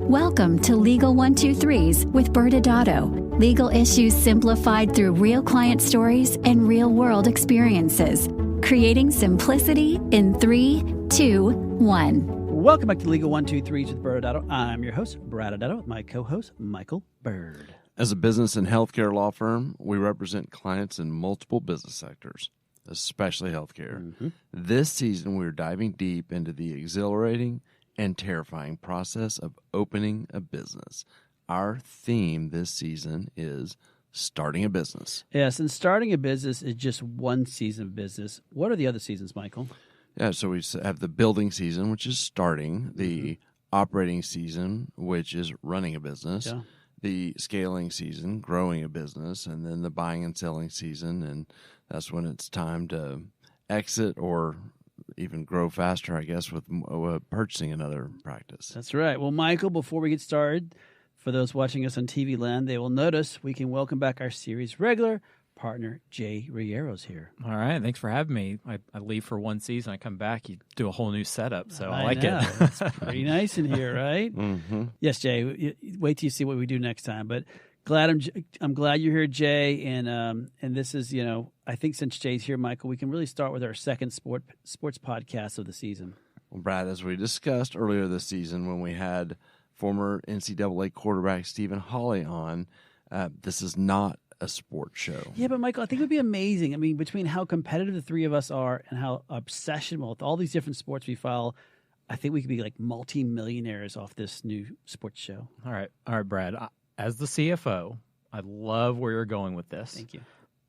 Welcome to Legal 123s with ByrdAdatto. Legal issues simplified through real client stories and real-world experiences. Creating simplicity in 3, 2, 1. Welcome back to Legal 123s with ByrdAdatto. I'm your host, ByrdAdatto, with my co-host, Michael Byrd. As a business and healthcare law firm, we represent clients in multiple business sectors, especially healthcare. Mm-hmm. This season, we're diving deep into the exhilarating and terrifying process of opening a business. Our theme this season is starting a business. Yes, and starting a business is just one season of business. What are the other seasons, Michael? Yeah, so we have the building season, which is starting, the operating season, which is running a business, the scaling season, growing a business, and then the buying and selling season, and that's when it's time to exit or even grow faster, I guess, with purchasing another practice. That's right. Well, Michael, before we get started, for those watching us on TV land, they will notice we can welcome back our series regular partner, Jay Reyero's here. All right. Thanks for having me. I leave for one season. I come back, you do a whole new setup, so I like know. it. It's pretty nice in here, right? Mm-hmm. Yes, Jay. Wait till you see what we do next time. But I'm glad you're here, Jay. And this is, I think since Jay's here, Michael, we can really start with our second sports podcast of the season. Well, Brad, as we discussed earlier this season when we had former NCAA quarterback Stephen Hawley on, this is not a sports show. Yeah, but Michael, I think it would be amazing. I mean, between how competitive the three of us are and how obsessional with all these different sports we follow, I think we could be like multi-millionaires off this new sports show. All right, Brad. As the CFO, I love where you're going with this. Thank you.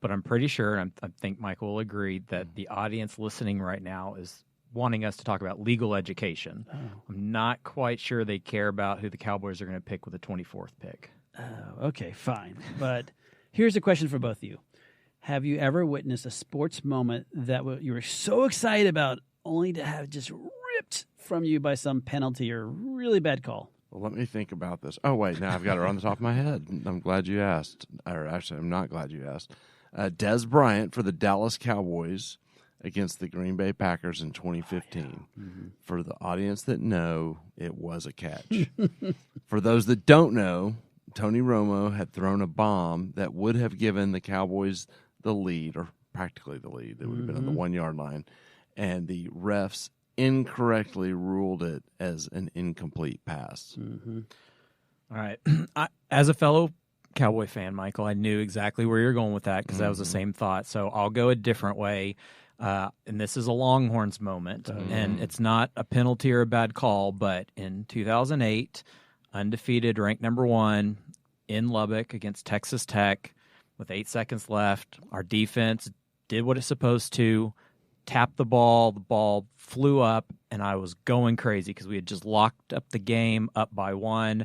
But I'm pretty sure, and I think Michael will agree, that the audience listening right now is wanting us to talk about legal education. Oh. I'm not quite sure they care about who the Cowboys are going to pick with the 24th pick. Oh, okay, fine. But here's a question for both of you. Have you ever witnessed a sports moment that you were so excited about only to have just ripped from you by some penalty or really bad call? Well, let me think about this. Oh, wait, now I've got it on the top of my head. I'm glad you asked. Or actually, I'm not glad you asked. Dez Bryant for the Dallas Cowboys against the Green Bay Packers in 2015. Oh, yeah. Mm-hmm. For the audience that know, it was a catch. For those that don't know, Tony Romo had thrown a bomb that would have given the Cowboys the lead, or practically the lead. They would have been on the 1 yard line. And the refs incorrectly ruled it as an incomplete pass. Mm-hmm. All right. As a fellow Cowboy fan, Michael, I knew exactly where you're going with that because that was the same thought. So I'll go a different way. And this is a Longhorns moment. And it's not a penalty or a bad call, but in 2008, undefeated, ranked number 1 in Lubbock against Texas Tech with 8 seconds left. Our defense did what it's supposed to. Tapped the ball flew up, and I was going crazy because we had just locked up the game up by 1,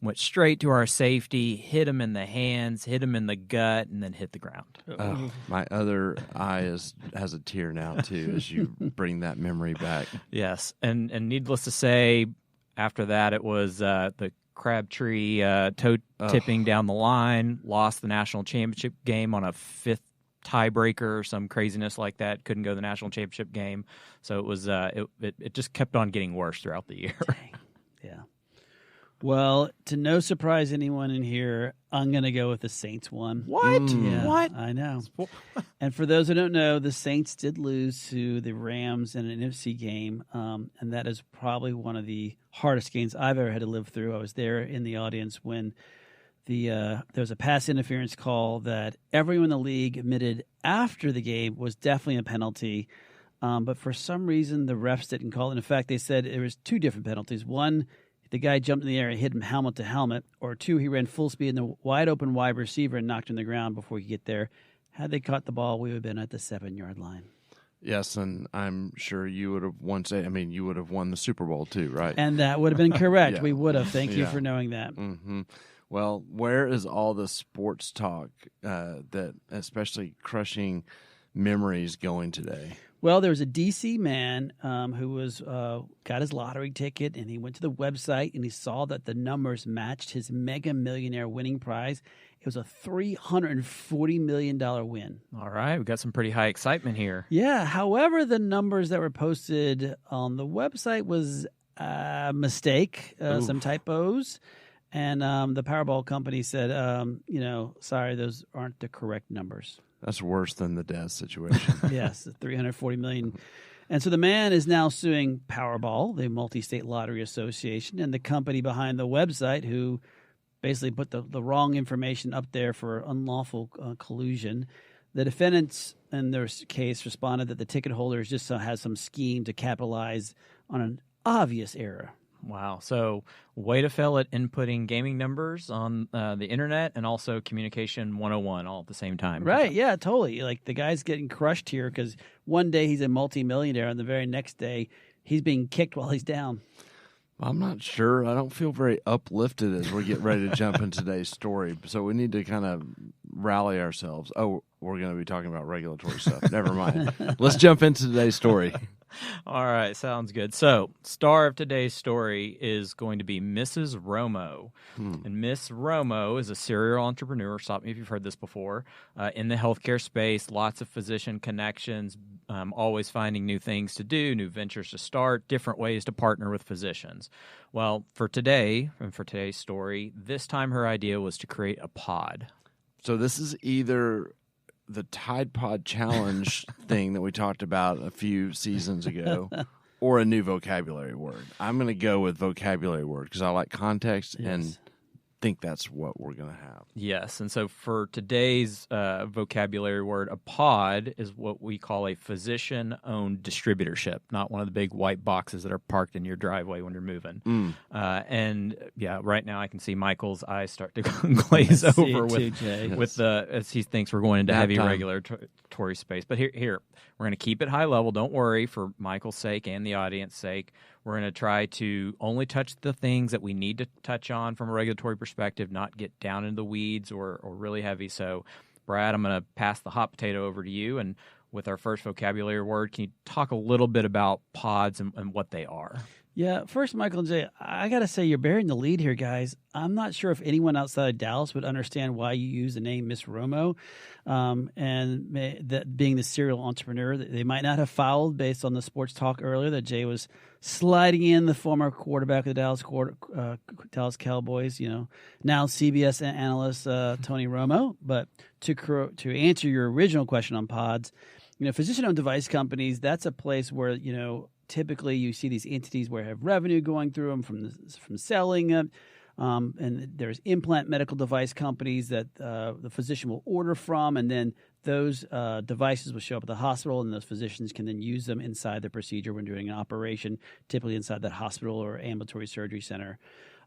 went straight to our safety, hit him in the hands, hit him in the gut, and then hit the ground. Oh, my other eye has a tear now, too, as you bring that memory back. Yes, and needless to say, after that it was the Crabtree toe tipping down the line, lost the national championship game on a 5th tiebreaker or some craziness like that. Couldn't go to the national championship game. So it was it just kept on getting worse throughout the year. Dang. Yeah. Well, to no surprise anyone in here, I'm going to go with the Saints one. What? Yeah, What? I know. And for those who don't know, the Saints did lose to the Rams in an NFC game, and that is probably one of the hardest games I've ever had to live through. I was there in the audience when there was a pass interference call that everyone in the league admitted after the game was definitely a penalty. But for some reason, the refs didn't call it. In fact, they said there was 2 different penalties. One, the guy jumped in the air and hit him helmet to helmet. Or 2, he ran full speed in the wide open wide receiver and knocked him on the ground before he could get there. Had they caught the ball, we would have been at the 7-yard line. Yes, and I'm sure you would have you would have won the Super Bowl too, right? And that would have been correct. Yeah. We would have. Thank you Yeah. for knowing that. Mm-hmm. Well, where is all the sports talk that especially crushing memories going today? Well, there was a D.C. man who was got his lottery ticket, and he went to the website, and he saw that the numbers matched his Mega Millionaire winning prize. It was a $340 million win. All right, we got some pretty high excitement here. Yeah. However, the numbers that were posted on the website was mistake, some typos. And the Powerball company said, sorry, those aren't the correct numbers. That's worse than the death situation. Yes, $340 million. And so the man is now suing Powerball, the Multi-State Lottery Association, and the company behind the website who basically put the wrong information up there for unlawful collusion. The defendants in their case responded that the ticket holders just has some scheme to capitalize on an obvious error. Wow. So way to fail at inputting gaming numbers on the internet and also communication 101 all at the same time. Right. Yeah, totally. Like the guy's getting crushed here because one day he's a multimillionaire and the very next day he's being kicked while he's down. I'm not sure. I don't feel very uplifted as we get ready to jump into today's story. So we need to kind of rally ourselves. Oh, we're going to be talking about regulatory stuff. Never mind. Let's jump into today's story. All right, sounds good. So, star of today's story is going to be Mrs. Romo. And Miss Romo is a serial entrepreneur. Stop me if you've heard this before. In the healthcare space, lots of physician connections, always finding new things to do, new ventures to start, different ways to partner with physicians. Well, for today, and for today's story, this time her idea was to create a pod. So this is either the Tide Pod Challenge thing that we talked about a few seasons ago, or a new vocabulary word. I'm going to go with vocabulary word because I like context and think that's what we're going to have. Yes, and so for today's vocabulary word, a pod is what we call a physician-owned distributorship, not one of the big white boxes that are parked in your driveway when you're moving. And yeah, right now I can see Michael's eyes start to glaze over as he thinks we're going into heavy regulatory space. But here, we're going to keep it high level. Don't worry, for Michael's sake and the audience's sake. We're going to try to only touch the things that we need to touch on from a regulatory perspective, not get down into the weeds or really heavy. So, Brad, I'm going to pass the hot potato over to you. And with our first vocabulary word, can you talk a little bit about pods and what they are? Yeah, first, Michael and Jay, I got to say you're bearing the lead here, guys. I'm not sure if anyone outside of Dallas would understand why you use the name Miss Romo, and that being the serial entrepreneur. They might not have followed based on the sports talk earlier that Jay was sliding in the former quarterback of the Dallas Cowboys, now CBS analyst Tony Romo. But to answer your original question on pods, physician-owned device companies, that's a place where, typically you see these entities where have revenue going through them from selling it. And there's implant medical device companies that the physician will order from, and then those devices will show up at the hospital, and those physicians can then use them inside the procedure when doing an operation, typically inside that hospital or ambulatory surgery center.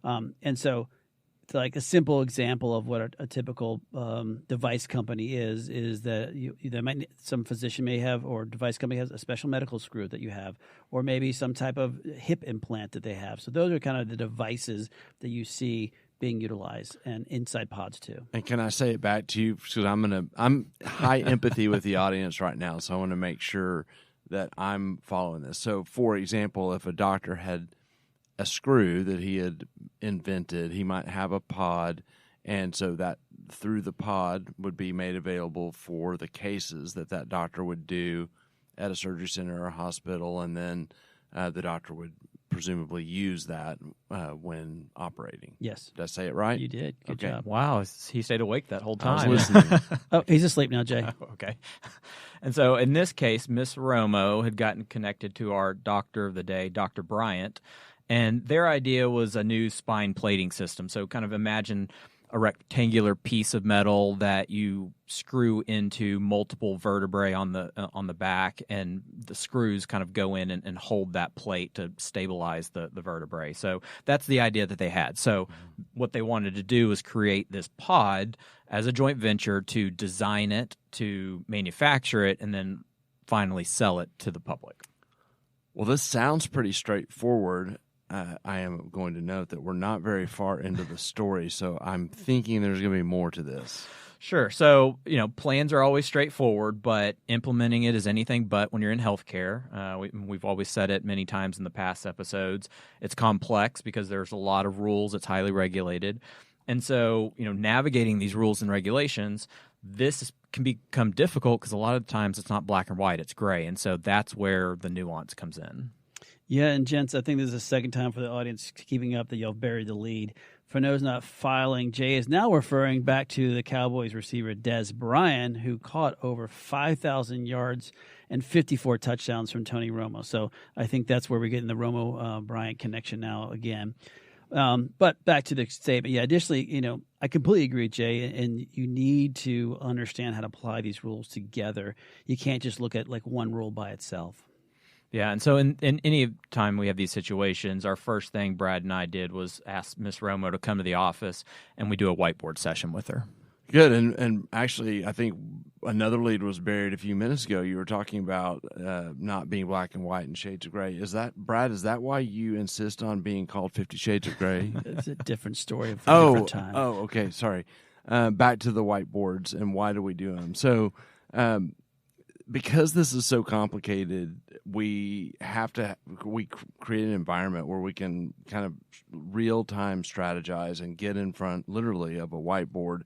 And so like a simple example of what a typical device company is that some physician may have, or device company has a special medical screw that you have, or maybe some type of hip implant that they have. So those are kind of the devices that you see being utilized, and inside pods too. And can I say it back to you, because I'm high empathy with the audience right now, so I want to make sure that I'm following this. So, for example, if a doctor had a screw that he had invented, he might have a pod, and so that through the pod would be made available for the cases that doctor would do at a surgery center or a hospital, and then the doctor would presumably use that when operating. Yes. Did I say it right? You did. Good job. Wow, he stayed awake that whole time. I was listening. Oh, he's asleep now, Jay. Okay. And so in this case, Miss Romo had gotten connected to our doctor of the day, Dr. Bryant, and their idea was a new spine plating system. So kind of imagine a rectangular piece of metal that you screw into multiple vertebrae on the back, and the screws kind of go in and hold that plate to stabilize the vertebrae. So that's the idea that they had. So what they wanted to do was create this pod as a joint venture to design it, to manufacture it, and then finally sell it to the public. Well, this sounds pretty straightforward. I am going to note that we're not very far into the story, so I'm thinking there's going to be more to this. Sure. So, plans are always straightforward, but implementing it is anything but when you're in healthcare. We've always said it many times in the past episodes. It's complex because there's a lot of rules. It's highly regulated. And so, navigating these rules and regulations, can become difficult because a lot of times it's not black and white, it's gray. And so that's where the nuance comes in. Yeah, and gents, I think this is the second time for the audience keeping up that y'all buried the lead. For those not filing, Jay is now referring back to the Cowboys receiver Des Bryant, who caught over 5,000 yards and 54 touchdowns from Tony Romo. So I think that's where we're getting the Romo-Bryant connection now again. But back to the statement. Yeah, additionally, I completely agree with Jay, and you need to understand how to apply these rules together. You can't just look at like one rule by itself. Yeah, and so in any time we have these situations, our first thing Brad and I did was ask Miss Romo to come to the office, and we do a whiteboard session with her. Good, and actually, I think another lead was buried a few minutes ago. You were talking about not being black and white and shades of gray. Is that, Brad, is that why you insist on being called 50 Shades of Gray? It's a different story for a different time. Oh, okay, sorry. Back to the whiteboards, and why do we do them? So because this is so complicated, we create an environment where we can kind of real-time strategize and get in front, literally, of a whiteboard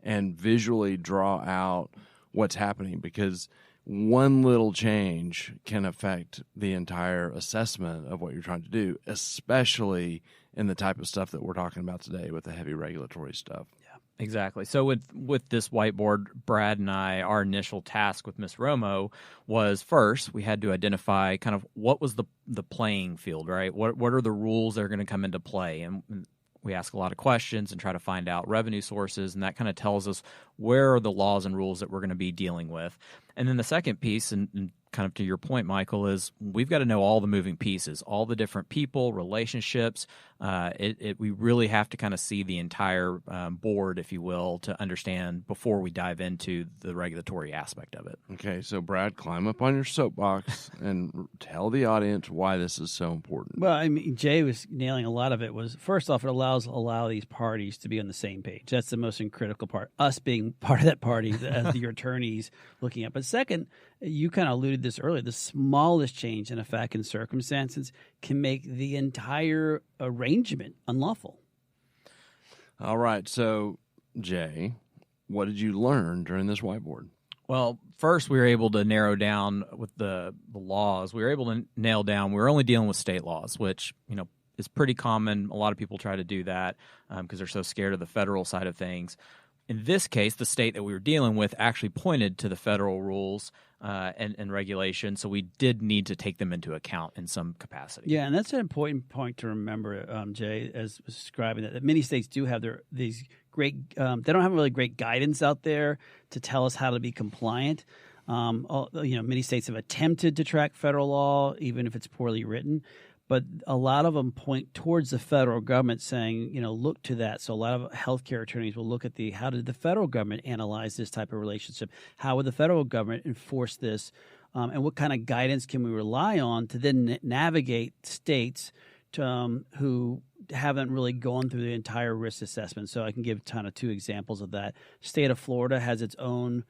and visually draw out what's happening, because one little change can affect the entire assessment of what you're trying to do, especially in the type of stuff that we're talking about today with the heavy regulatory stuff. Exactly. So with this whiteboard, Brad and I, our initial task with Ms. Romo was, first, we had to identify kind of what was the playing field, right? What are the rules that are going to come into play? And we ask a lot of questions and try to find out revenue sources, and that kind of tells us where are the laws and rules that we're going to be dealing with. And then the second piece, and kind of to your point, Michael, is we've got to know all the moving pieces, all the different people, relationships. We really have to kind of see the entire board, if you will, to understand before we dive into the regulatory aspect of it. Okay, so Brad, climb up on your soapbox and tell the audience why this is so important. Well, I mean, Jay was nailing a lot of it. Was, first off, it allow these parties to be on the same page. That's the most critical part, us being part of that party as your attorneys looking at. But second, you kind of alluded this earlier, the smallest change in a fact and circumstances can make the entire arrangement unlawful. All right. So, Jay, what did you learn during this whiteboard? Well, first we were able to narrow down with the laws. We were able to nail down, we were only dealing with state laws, which, is pretty common. A lot of people try to do that because they're so scared of the federal side of things. In this case, the state that we were dealing with actually pointed to the federal rules and regulations, so we did need to take them into account in some capacity. Yeah, and that's an important point to remember, Jay, as was describing that many states do have these great they don't have really great guidance out there to tell us how to be compliant. Many states have attempted to track federal law, even if it's poorly written. But a lot of them point towards the federal government saying, look to that. So a lot of healthcare attorneys will look at how did the federal government analyze this type of relationship? How would the federal government enforce this? And what kind of guidance can we rely on to then navigate states who haven't really gone through the entire risk assessment? So I can give kind of two examples of that. State of Florida has its own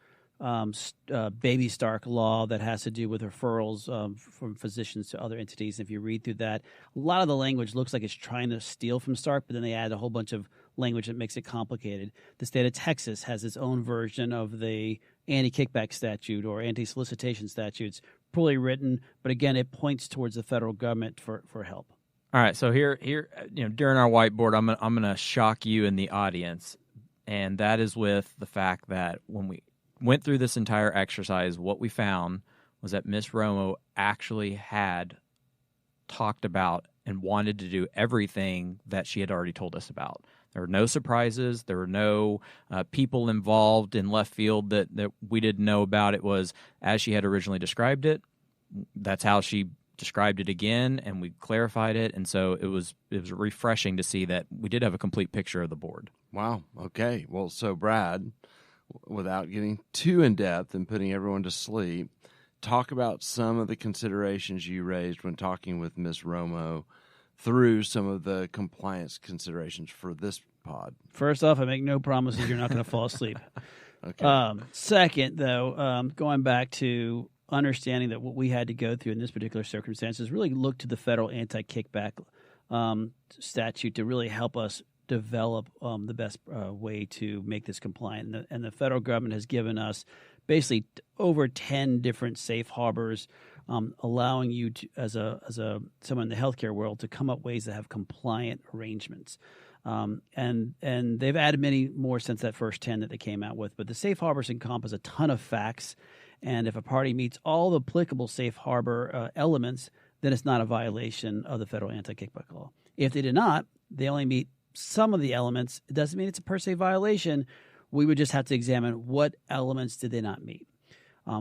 baby Stark law that has to do with referrals from physicians to other entities. And if you read through that, a lot of the language looks like it's trying to steal from Stark, but then they add a whole bunch of language that makes it complicated. The state of Texas has its own version of the anti-kickback statute or anti-solicitation statutes, poorly written, but again, it points towards the federal government for help. All right, so here, during our whiteboard, I'm going to shock you in the audience, and that is with the fact that when we went through this entire exercise, what we found was that Miss Romo actually had talked about and wanted to do everything that she had already told us about. There were no surprises. There were no people involved in left field that we didn't know about. It was as she had originally described it. That's how she described it again, and we clarified it. And so it was refreshing to see that we did have a complete picture of the board. Wow. Okay. Well, so Brad, without getting too in-depth and putting everyone to sleep, talk about some of the considerations you raised when talking with Ms. Romo through some of the compliance considerations for this pod. First off, I make no promises you're not going to fall asleep. Okay. Second, though, going back to understanding that what we had to go through in this particular circumstance is really look to the federal anti-kickback statute to really help us develop the best way to make this compliant. And the federal government has given us basically over 10 different safe harbors allowing you to, as someone in the healthcare world, to come up with ways that have compliant arrangements. And they've added many more since that first 10 that they came out with. But the safe harbors encompass a ton of facts. And if a party meets all the applicable safe harbor elements, then it's not a violation of the federal anti-kickback law. If they did not, they only meet some of the elements. It doesn't mean it's a per se violation. We would just have to examine what elements did they not meet.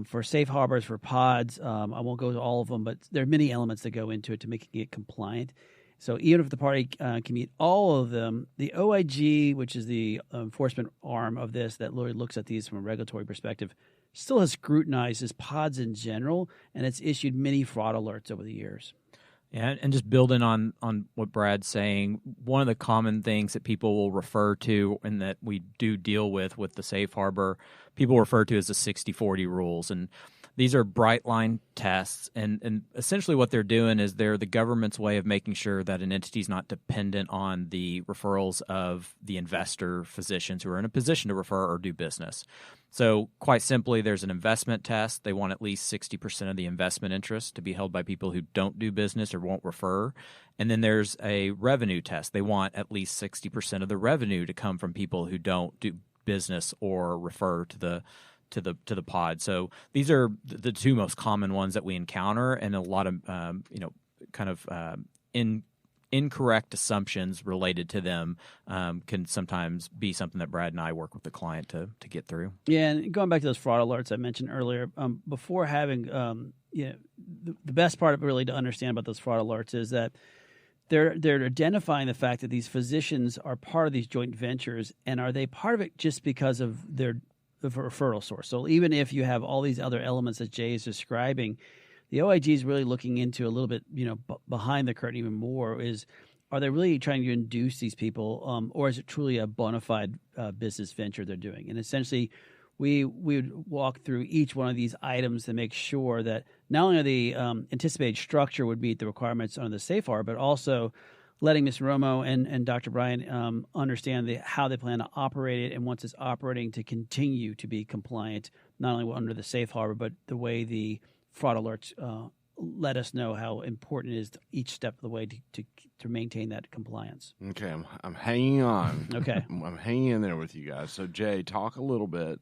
For safe harbors, for pods, I won't go to all of them, but there are many elements that go into it to making it compliant. So even if the party can meet all of them, the OIG, which is the enforcement arm of this that literally looks at these from a regulatory perspective, still has scrutinized his pods in general, and it's issued many fraud alerts over the years. Yeah, and just building on what Brad's saying, one of the common things that people will refer to and that we do deal with the safe harbor, people refer to as the 60-40 rules. And these are bright line tests, and essentially what they're doing is they're the government's way of making sure that an entity is not dependent on the referrals of the investor physicians who are in a position to refer or do business. So quite simply, there's an investment test. They want at least 60% of the investment interest to be held by people who don't do business or won't refer. And then there's a revenue test. They want at least 60% of the revenue to come from people who don't do business or refer to the pod. So these are the two most common ones that we encounter, and a lot of incorrect assumptions related to them can sometimes be something that Brad and I work with the client to get through. Yeah, and going back to those fraud alerts I mentioned earlier, before having the best part of really to understand about those fraud alerts is that they're identifying the fact that these physicians are part of these joint ventures, and are they part of it just because of the referral source? So even if you have all these other elements that Jay is describing, the OIG is really looking into a little bit, behind the curtain even more, are they really trying to induce these people, or is it truly a bona fide business venture they're doing? And essentially, we would walk through each one of these items to make sure that not only the anticipated structure would meet the requirements under the safe harbor, but also letting Ms. Romo and Dr. Bryan understand how they plan to operate it, and once it's operating, to continue to be compliant, not only under the safe harbor, but the way the fraud alerts let us know how important it is each step of the way to maintain that compliance. Okay, I'm hanging on. Okay. I'm hanging in there with you guys. So, Jay, talk a little bit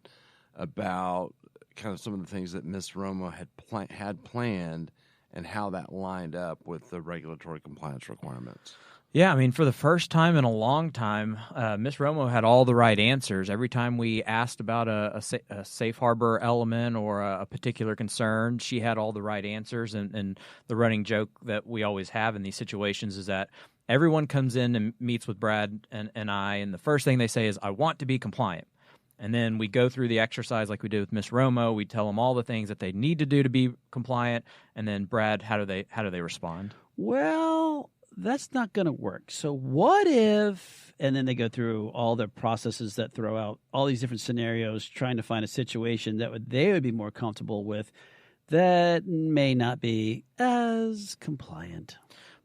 about kind of some of the things that Ms. Romo had planned and how that lined up with the regulatory compliance requirements. Yeah, I mean, for the first time in a long time, Ms. Romo had all the right answers. Every time we asked about a safe harbor element or a particular concern, she had all the right answers. And the running joke that we always have in these situations is that everyone comes in and meets with Brad and I, and the first thing they say is, "I want to be compliant." And then we go through the exercise like we did with Ms. Romo. We tell them all the things that they need to do to be compliant. And then, Brad, how do they respond? Well, that's not going to work. So what if, and then they go through all the processes that throw out all these different scenarios, trying to find a situation that they would be more comfortable with that may not be as compliant.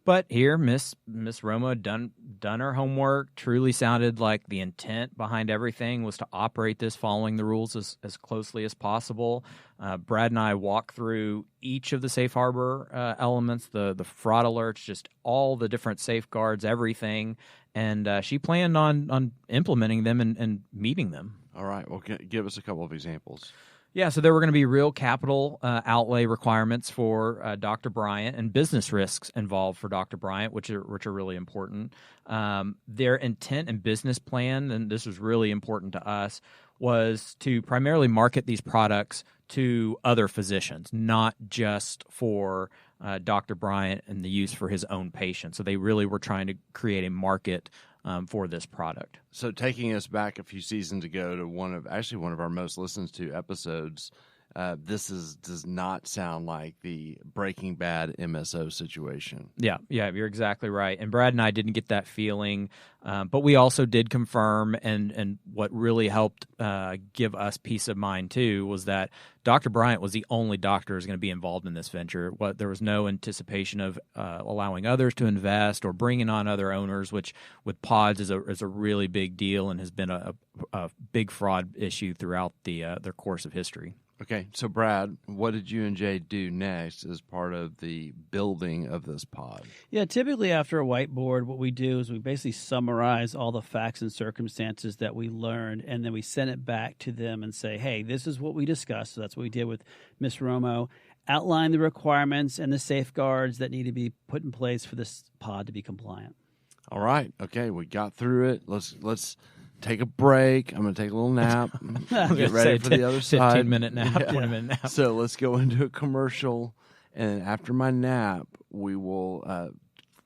But here, Miss Romo had done her homework, truly sounded like the intent behind everything was to operate this following the rules as closely as possible. Brad and I walked through each of the safe harbor elements, the fraud alerts, just all the different safeguards, everything. And she planned on implementing them and meeting them. All right. Well, give us a couple of examples. Yeah, so there were going to be real capital outlay requirements for Dr. Bryant and business risks involved for Dr. Bryant, which are really important. Their intent and business plan, and this was really important to us, was to primarily market these products to other physicians, not just for Dr. Bryant and the use for his own patients. So they really were trying to create a market for this product. So taking us back a few seasons ago to one of our most listened to episodes, this does not sound like the Breaking Bad MSO situation. Yeah, you're exactly right. And Brad and I didn't get that feeling, but we also did confirm, and what really helped give us peace of mind too was that Dr. Bryant was the only doctor who was going to be involved in this venture. There was no anticipation of allowing others to invest or bringing on other owners, which with pods is a really big deal and has been a big fraud issue throughout their course of history. Okay, so Brad, what did you and Jay do next as part of the building of this pod? Yeah, typically after a whiteboard, what we do is we basically summarize all the facts and circumstances that we learned, and then we send it back to them and say, hey, this is what we discussed. So that's what we did with Ms. Romo. Outline the requirements and the safeguards that need to be put in place for this pod to be compliant. All right. Okay, we got through it. Let's take a break. I'm going to take a little nap. Get ready for the other side. 15-minute nap, 20-minute nap. So let's go into a commercial, and after my nap, we will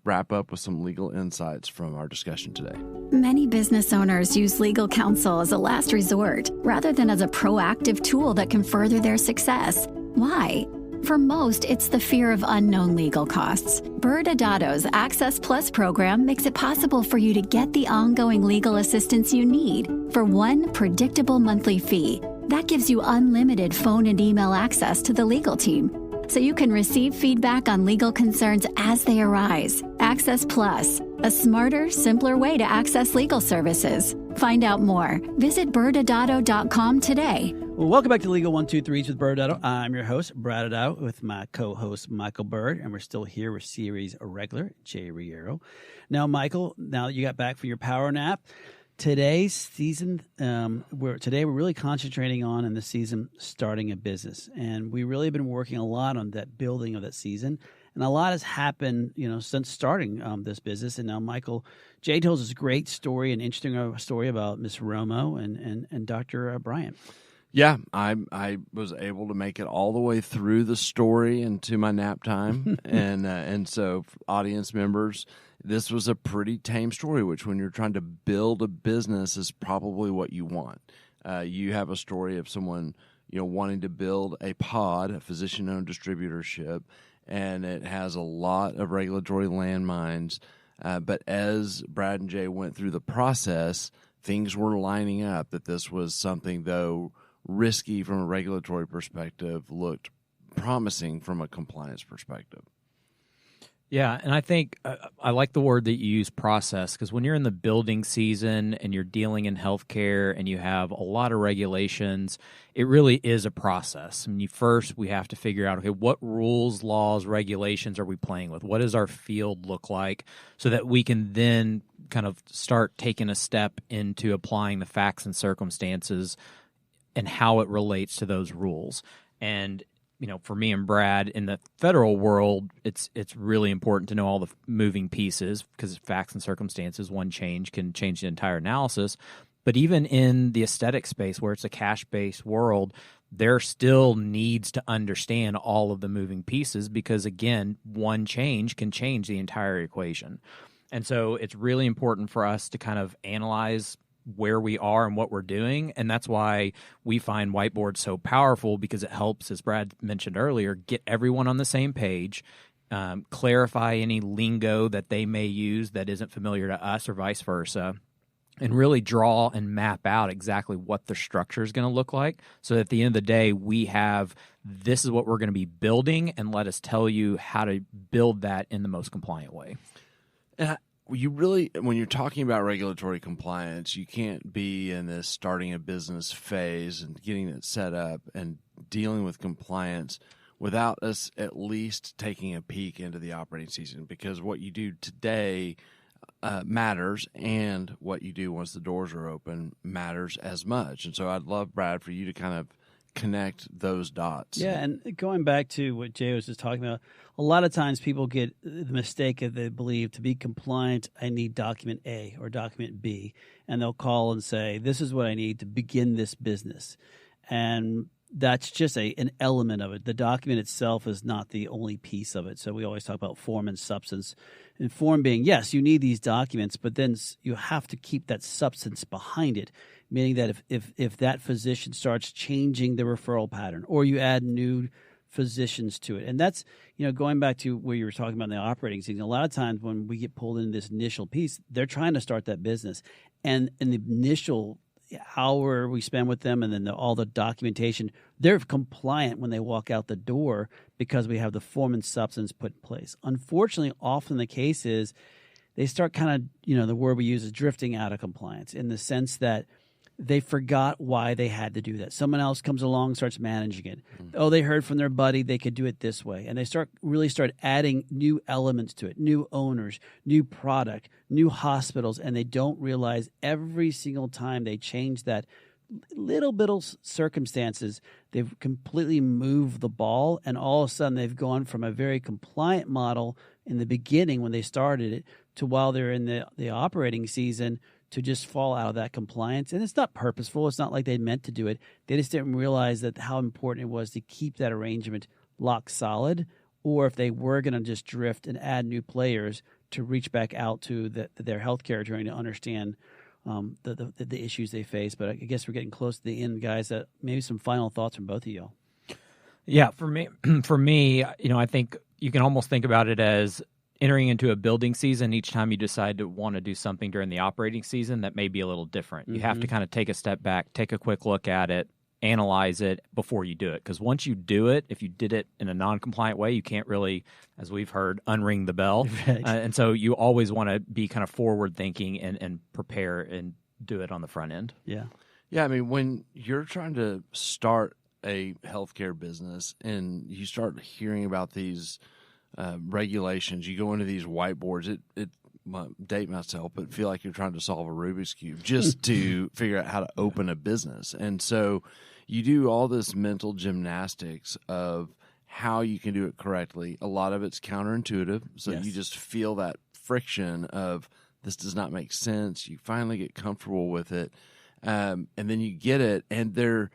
wrap up with some legal insights from our discussion today. Many business owners use legal counsel as a last resort rather than as a proactive tool that can further their success. Why? For most, it's the fear of unknown legal costs. ByrdAdatto's Access Plus program makes it possible for you to get the ongoing legal assistance you need for one predictable monthly fee. That gives you unlimited phone and email access to the legal team, so you can receive feedback on legal concerns as they arise. Access Plus, a smarter, simpler way to access legal services. Find out more. Visit ByrdAdatto.com today. Well, welcome back to Legal 123s with ByrdAdatto. I'm your host, ByrdAdatto, with my co-host, Michael Byrd, and we're still here with series regular, Jay Reyero. Now, Michael, now that you got back for your power nap, today's season, we're really concentrating on in the season starting a business, and we really have been working a lot on that building of that season, and a lot has happened, since starting this business. And now, Michael, Jay tells us a great story, an interesting story about Miss Romo and Dr. Bryant. Yeah, I was able to make it all the way through the story into my nap time, and so audience members, this was a pretty tame story. Which, when you're trying to build a business, is probably what you want. You have a story of someone wanting to build a pod, a physician-owned distributorship, and it has a lot of regulatory landmines. But as Brad and Jay went through the process, things were lining up that this was something, though risky from a regulatory perspective, looked promising from a compliance perspective. Yeah, and I think I like the word that you use, process, because when you're in the building season and you're dealing in healthcare and you have a lot of regulations, it really is a process. I mean, first we have to figure out, okay, what rules, laws, regulations are we playing with? What does our field look like, so that we can then kind of start taking a step into applying the facts and circumstances and how it relates to those rules. And for me and Brad, in the federal world, it's really important to know all the moving pieces, because facts and circumstances, one change can change the entire analysis. But even in the aesthetic space, where it's a cash-based world, there still needs to understand all of the moving pieces, because, again, one change can change the entire equation. And so it's really important for us to kind of analyze where we are and what we're doing. And that's why we find whiteboards so powerful, because it helps, as Brad mentioned earlier, get everyone on the same page, clarify any lingo that they may use that isn't familiar to us or vice versa, and really draw and map out exactly what the structure is going to look like, so that at the end of the day, we have, this is what we're going to be building, and let us tell you how to build that in the most compliant way. You really, when you're talking about regulatory compliance, you can't be in this starting a business phase and getting it set up and dealing with compliance without us at least taking a peek into the operating season, because what you do today matters, and what you do once the doors are open matters as much. And so I'd love, Brad, for you to kind of connect those dots. Yeah, and going back to what Jay was just talking about, a lot of times people get the mistake that they believe, to be compliant, I need document A or document B, and they'll call and say, this is what I need to begin this business. And that's just an element of it. The document itself is not the only piece of it. So we always talk about form and substance. And form being, yes, you need these documents, but then you have to keep that substance behind it, meaning that if that physician starts changing the referral pattern, or you add new physicians to it. And that's, going back to where you were talking about in the operating season, a lot of times when we get pulled into this initial piece, they're trying to start that business. And in the initial hour we spend with them, and then all the documentation, they're compliant when they walk out the door, because we have the form and substance put in place. Unfortunately, often the case is they start kind of, the word we use is drifting out of compliance, in the sense that they forgot why they had to do that. Someone else comes along, starts managing it. Oh, they heard from their buddy they could do it this way. And they start adding new elements to it, new owners, new product, new hospitals, and they don't realize every single time they change that little bit of circumstances, they've completely moved the ball, and all of a sudden they've gone from a very compliant model in the beginning when they started it to while they're in the operating season to just fall out of that compliance. And it's not purposeful. It's not like they meant to do it. They just didn't realize that how important it was to keep that arrangement lock solid, or if they were going to just drift and add new players to reach back out to their healthcare journey to understand the issues they face. But I guess we're getting close to the end, guys. Maybe some final thoughts from both of y'all. Yeah, for me, I think you can almost think about it as entering into a building season. Each time you decide to want to do something during the operating season, that may be a little different. You have to kind of take a step back, take a quick look at it, analyze it before you do it. Because once you do it, if you did it in a non-compliant way, you can't really, as we've heard, unring the bell. Right. And so you always want to be kind of forward-thinking and prepare and do it on the front end. Yeah. Yeah, I mean, when you're trying to start a healthcare business and you start hearing about these regulations, you go into these whiteboards, it date myself, but feel like you're trying to solve a Rubik's Cube just to figure out how to open a business. And so you do all this mental gymnastics of how you can do it correctly. A lot of it's counterintuitive, so you just feel that friction of this does not make sense. You finally get comfortable with it, and then you get it, and there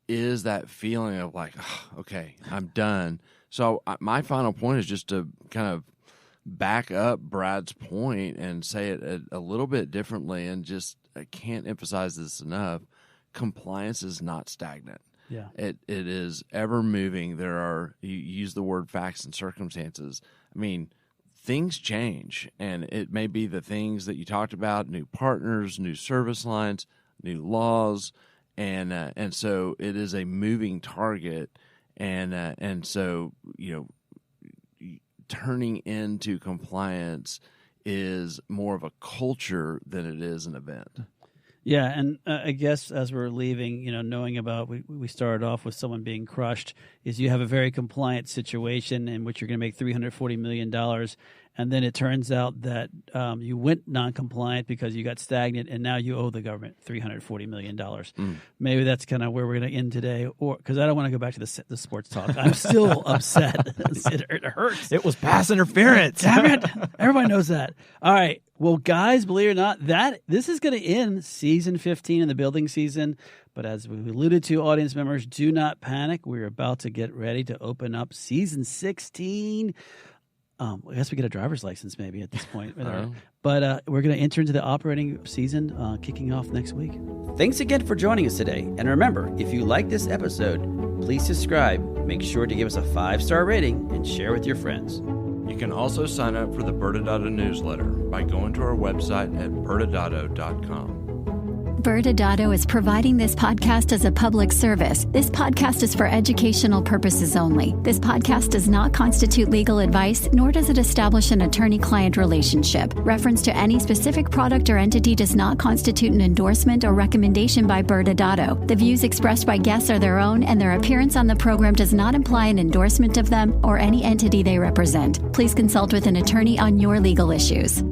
is that feeling of like, oh, okay, I'm done. So my final point is just to kind of back up Brad's point and say it a little bit differently, and just I can't emphasize this enough. Compliance is not stagnant. Yeah, it is ever moving. You use the word facts and circumstances. I mean, things change, and it may be the things that you talked about: new partners, new service lines, new laws, and so it is a moving target, and so turning into compliance is more of a culture than it is an event. Yeah, and I guess as we're leaving, knowing about, we started off with someone being crushed, is you have a very compliant situation in which you're going to make $340 million, and then it turns out that you went non-compliant because you got stagnant, and now you owe the government $340 million. Maybe that's kind of where we're going to end today, or because I don't want to go back to the sports talk. I'm still upset. It hurts. It was pass interference. Damn it. Everybody knows that. All right. Well, guys, believe it or not, this is going to end season 15 in the building season. But as we alluded to, audience members, do not panic. We're about to get ready to open up season 16. I guess we get a driver's license maybe at this point. But we're going to enter into the operating season kicking off next week. Thanks again for joining us today. And remember, if you like this episode, please subscribe. Make sure to give us a 5-star rating and share with your friends. You can also sign up for the ByrdAdatto newsletter by going to our website at ByrdAdatto.com. ByrdAdatto is providing this podcast as a public service. This podcast is for educational purposes only. This podcast does not constitute legal advice, nor does it establish an attorney-client relationship. Reference to any specific product or entity does not constitute an endorsement or recommendation by ByrdAdatto. The views expressed by guests are their own, and their appearance on the program does not imply an endorsement of them or any entity they represent. Please consult with an attorney on your legal issues.